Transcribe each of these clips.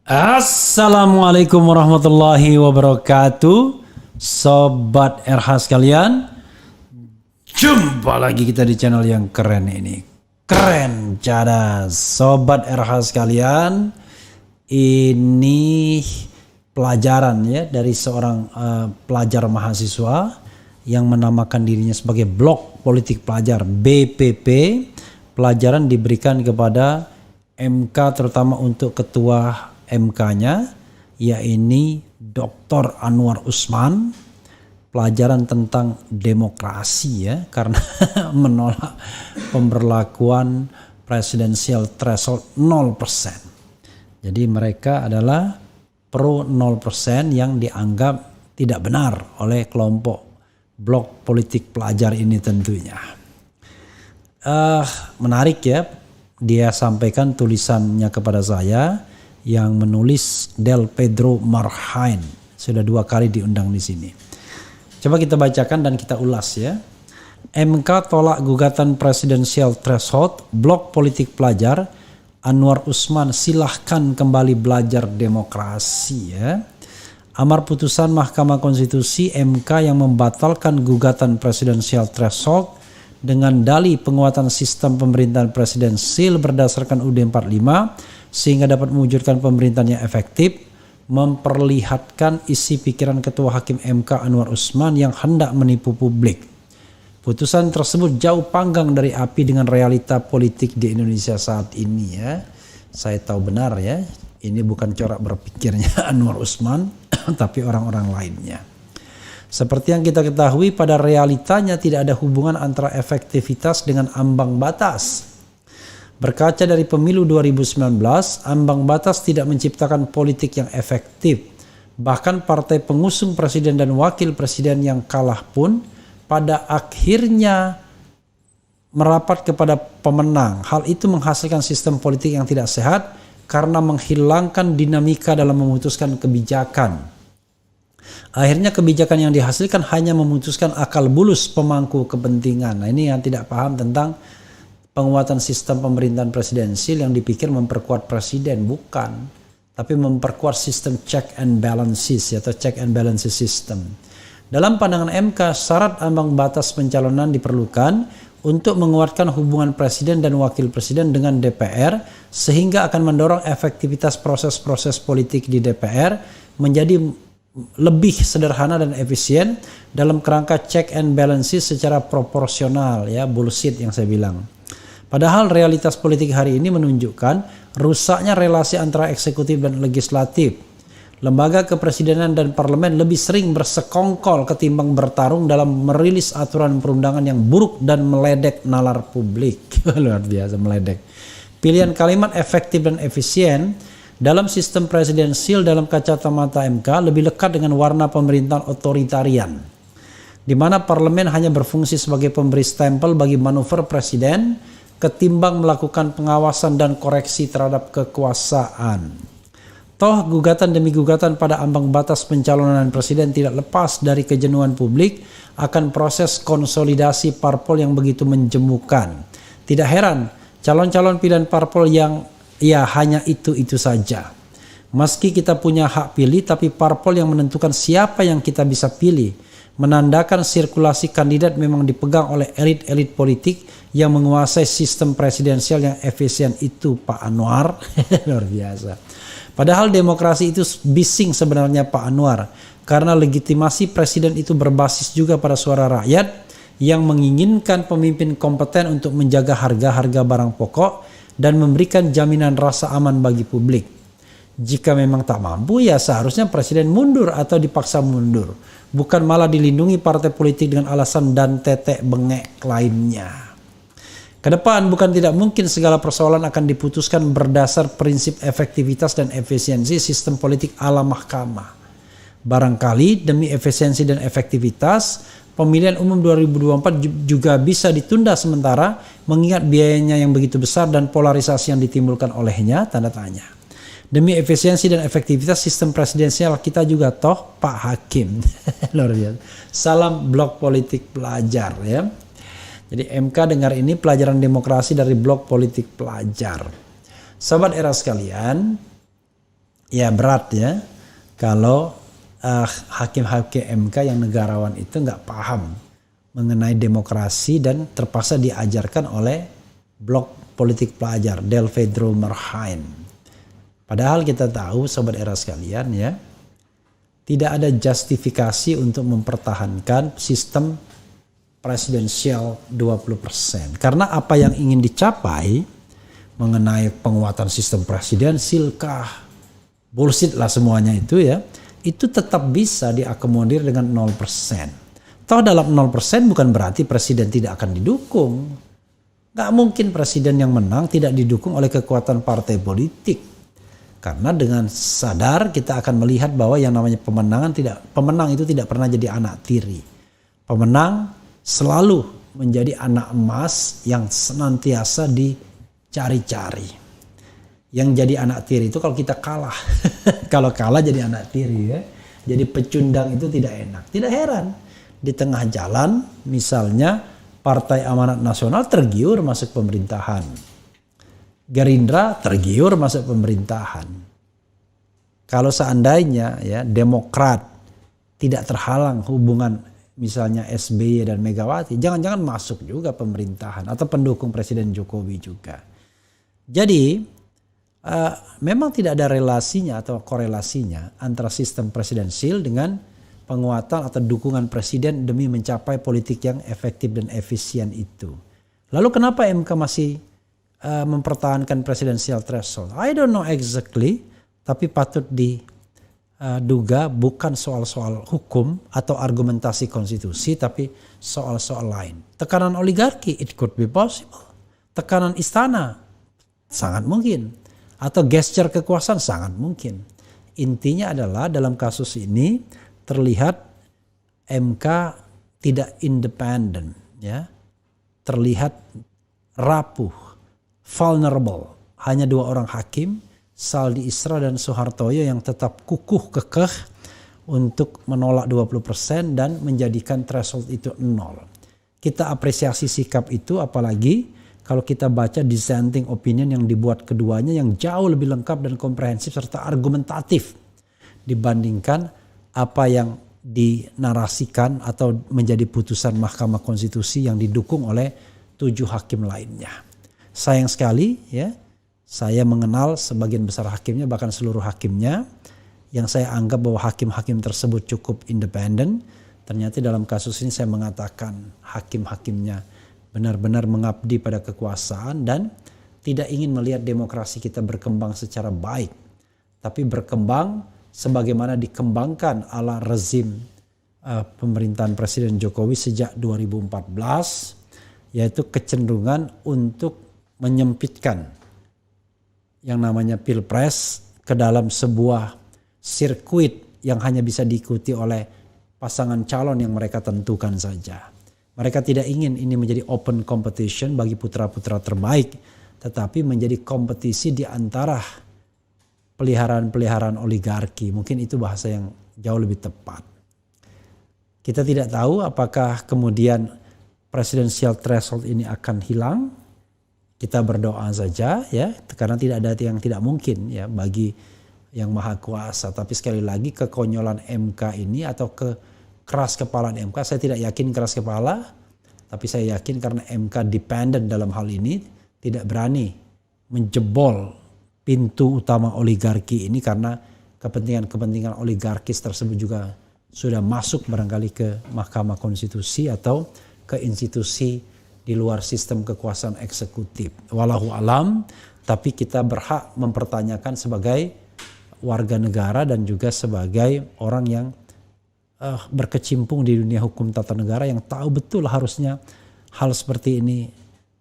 Assalamualaikum warahmatullahi wabarakatuh. Sobat RH sekalian, jumpa lagi kita di channel yang keren ini. Keren cadas. Sobat RH sekalian, ini pelajaran ya dari seorang pelajar mahasiswa yang menamakan dirinya sebagai Blok Politik Pelajar BPP. Pelajaran diberikan kepada MK, terutama untuk ketua MK-nya, yaitu Dr. Anwar Usman. Pelajaran tentang demokrasi ya, karena menolak pemberlakuan presidensial threshold 0%. Jadi mereka adalah pro 0% yang dianggap tidak benar oleh kelompok Blok Politik Pelajar ini tentunya. Menarik ya, dia sampaikan tulisannya kepada saya yang menulis Del Pedro Marhain, sudah 2 kali diundang di sini. Coba kita bacakan dan kita ulas ya. MK tolak gugatan presidensial threshold, Blok Politik Pelajar, Anwar Usman silahkan kembali belajar demokrasi ya. Amar putusan Mahkamah Konstitusi MK yang membatalkan gugatan presidensial threshold dengan dalih penguatan sistem pemerintahan presidensil berdasarkan UUD 45 sehingga dapat mewujudkan pemerintahan yang efektif, memperlihatkan isi pikiran Ketua Hakim MK Anwar Usman yang hendak menipu publik. Putusan tersebut jauh panggang dari api dengan realita politik di Indonesia saat ini ya. Saya tahu benar ya, ini bukan corak berpikirnya Anwar Usman, tapi orang-orang lainnya. Seperti yang kita ketahui, pada realitanya tidak ada hubungan antara efektivitas dengan ambang batas. Berkaca dari pemilu 2019, ambang batas tidak menciptakan politik yang efektif. Bahkan partai pengusung presiden dan wakil presiden yang kalah pun pada akhirnya merapat kepada pemenang. Hal itu menghasilkan sistem politik yang tidak sehat karena menghilangkan dinamika dalam memutuskan kebijakan. Akhirnya kebijakan yang dihasilkan hanya memutuskan akal bulus pemangku kepentingan. Nah, ini yang tidak paham tentang penguatan sistem pemerintahan presidensil yang dipikir memperkuat presiden, bukan, tapi memperkuat sistem check and balances atau check and balances system. Dalam pandangan MK, syarat ambang batas pencalonan diperlukan untuk menguatkan hubungan presiden dan wakil presiden dengan DPR sehingga akan mendorong efektivitas proses-proses politik di DPR menjadi lebih sederhana dan efisien dalam kerangka check and balances secara proporsional ya, bullshit yang saya bilang. Padahal realitas politik hari ini menunjukkan rusaknya relasi antara eksekutif dan legislatif. Lembaga kepresidenan dan parlemen lebih sering bersekongkol ketimbang bertarung dalam merilis aturan perundangan yang buruk dan meledek nalar publik. Luar biasa meledek. Pilihan kalimat efektif dan efisien dalam sistem presidensil dalam kacamata MK lebih lekat dengan warna pemerintahan otoritarian, di mana parlemen hanya berfungsi sebagai pemberi stempel bagi manuver presiden ketimbang melakukan pengawasan dan koreksi terhadap kekuasaan. Toh gugatan demi gugatan pada ambang batas pencalonan presiden tidak lepas dari kejenuhan publik akan proses konsolidasi parpol yang begitu menjemukan. Tidak heran calon-calon pilihan parpol yang ya hanya itu-itu saja. Meski kita punya hak pilih, tapi parpol yang menentukan siapa yang kita bisa pilih, menandakan sirkulasi kandidat memang dipegang oleh elit-elit politik yang menguasai sistem presidensial yang efisien itu, Pak Anwar. Luar biasa. Padahal demokrasi itu bising sebenarnya Pak Anwar, karena legitimasi presiden itu berbasis juga pada suara rakyat yang menginginkan pemimpin kompeten untuk menjaga harga-harga barang pokok dan memberikan jaminan rasa aman bagi publik. Jika memang tak mampu, ya seharusnya presiden mundur atau dipaksa mundur, bukan malah dilindungi partai politik dengan alasan dan tetek bengek lainnya. Kedepan bukan tidak mungkin segala persoalan akan diputuskan berdasar prinsip efektivitas dan efisiensi sistem politik ala mahkamah. Barangkali demi efisiensi dan efektivitas, pemilihan umum 2024 juga bisa ditunda sementara mengingat biayanya yang begitu besar dan polarisasi yang ditimbulkan olehnya, tanda tanya. Demi efisiensi dan efektivitas sistem presidensial kita juga toh Pak Hakim. Luar biasa. Salam Blok Politik Pelajar ya. Jadi MK dengar ini pelajaran demokrasi dari Blok Politik Pelajar. Sobat era sekalian, ya berat ya kalau hakim-hakim MK yang negarawan itu nggak paham mengenai demokrasi dan terpaksa diajarkan oleh blok politik pelajar Del Pedro Marhain. Padahal kita tahu sobat era sekalian ya, tidak ada justifikasi untuk mempertahankan sistem presidensial 20%. Karena apa yang ingin dicapai mengenai penguatan sistem presidensil kah, bullshit lah semuanya itu ya, itu tetap bisa diakomodir dengan 0%. Toh dalam 0% bukan berarti presiden tidak akan didukung. Gak mungkin presiden yang menang tidak didukung oleh kekuatan partai politik. Karena dengan sadar kita akan melihat bahwa yang namanya pemenang itu tidak pernah jadi anak tiri. Pemenang selalu menjadi anak emas yang senantiasa dicari-cari. Yang jadi anak tiri itu kalau kita kalah. Kalau kalah jadi anak tiri ya. Jadi pecundang itu tidak enak. Tidak heran. Di tengah jalan misalnya Partai Amanat Nasional tergiur masuk pemerintahan. Gerindra tergiur masuk pemerintahan. Kalau seandainya ya Demokrat tidak terhalang hubungan misalnya SBY dan Megawati, jangan-jangan masuk juga pemerintahan atau pendukung Presiden Jokowi juga. Jadi memang tidak ada relasinya atau korelasinya antara sistem presidensil dengan penguatan atau dukungan presiden demi mencapai politik yang efektif dan efisien itu. Lalu kenapa MK masih mempertahankan presidensial threshold? I don't know exactly, tapi patut diduga bukan soal-soal hukum atau argumentasi konstitusi, tapi soal-soal lain. Tekanan oligarki, it could be possible. Tekanan istana, sangat mungkin. Atau gesture kekuasaan, sangat mungkin. Intinya adalah dalam kasus ini terlihat MK tidak independen, ya, terlihat rapuh, vulnerable. Hanya 2 orang hakim, Saldi Isra dan Soehartoyo yang tetap kukuh kekeh untuk menolak 20% dan menjadikan threshold itu 0. Kita apresiasi sikap itu, apalagi kalau kita baca dissenting opinion yang dibuat keduanya yang jauh lebih lengkap dan komprehensif serta argumentatif dibandingkan apa yang dinarasikan atau menjadi putusan Mahkamah Konstitusi yang didukung oleh 7 hakim lainnya. Sayang sekali ya, saya mengenal sebagian besar hakimnya, bahkan seluruh hakimnya, yang saya anggap bahwa hakim-hakim tersebut cukup independen. Ternyata dalam kasus ini saya mengatakan hakim-hakimnya benar-benar mengabdi pada kekuasaan dan tidak ingin melihat demokrasi kita berkembang secara baik, tapi berkembang sebagaimana dikembangkan ala rezim pemerintahan Presiden Jokowi sejak 2014, yaitu kecenderungan untuk menyempitkan yang namanya pilpres ke dalam sebuah sirkuit yang hanya bisa diikuti oleh pasangan calon yang mereka tentukan saja. Mereka tidak ingin ini menjadi open competition bagi putra-putra terbaik, tetapi menjadi kompetisi di antara peliharaan-peliharaan oligarki. Mungkin itu bahasa yang jauh lebih tepat. Kita tidak tahu apakah kemudian presidensial threshold ini akan hilang. Kita berdoa saja ya, karena tidak ada yang tidak mungkin ya bagi yang maha kuasa. Tapi sekali lagi kekonyolan MK ini atau keras kepalaan MK, saya tidak yakin keras kepala, tapi saya yakin karena MK dependent dalam hal ini, tidak berani menjebol pintu utama oligarki ini karena kepentingan-kepentingan oligarkis tersebut juga sudah masuk barangkali ke Mahkamah Konstitusi atau ke institusi di luar sistem kekuasaan eksekutif. Wallahu alam, tapi kita berhak mempertanyakan sebagai warga negara dan juga sebagai orang yang berkecimpung di dunia hukum tata negara yang tahu betul harusnya hal seperti ini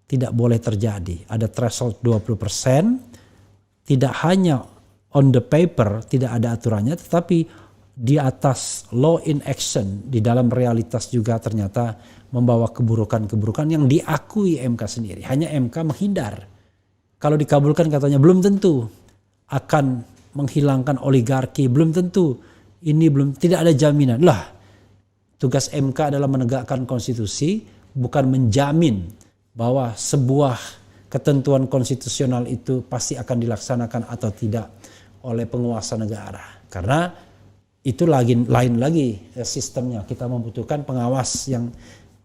tidak boleh terjadi. Ada threshold 20%. Tidak hanya on the paper tidak ada aturannya, tetapi di atas law in action di dalam realitas juga ternyata membawa keburukan-keburukan yang diakui MK sendiri. Hanya MK menghindar. Kalau dikabulkan katanya belum tentu akan menghilangkan oligarki, belum tentu ini tidak ada jaminan. Lah, tugas MK adalah menegakkan konstitusi, bukan menjamin bahwa sebuah ketentuan konstitusional itu pasti akan dilaksanakan atau tidak oleh penguasa negara. Karena itu lain lagi sistemnya. Kita membutuhkan pengawas yang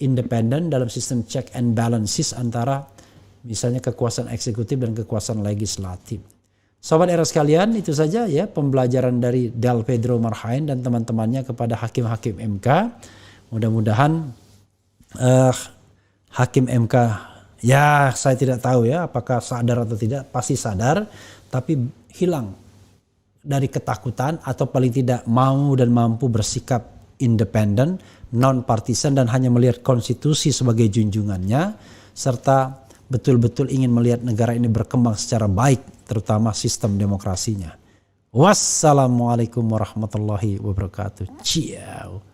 independen dalam sistem check and balances antara misalnya kekuasaan eksekutif dan kekuasaan legislatif. Sobat era sekalian, itu saja ya pembelajaran dari Del Pedro Marhain dan teman-temannya kepada hakim-hakim MK. Mudah-mudahan hakim MK, ya saya tidak tahu ya apakah sadar atau tidak, pasti sadar, tapi hilang dari ketakutan atau paling tidak mau dan mampu bersikap independen, non-partisan dan hanya melihat konstitusi sebagai junjungannya, serta betul-betul ingin melihat negara ini berkembang secara baik, terutama sistem demokrasinya. Wassalamualaikum warahmatullahi wabarakatuh. Ciao.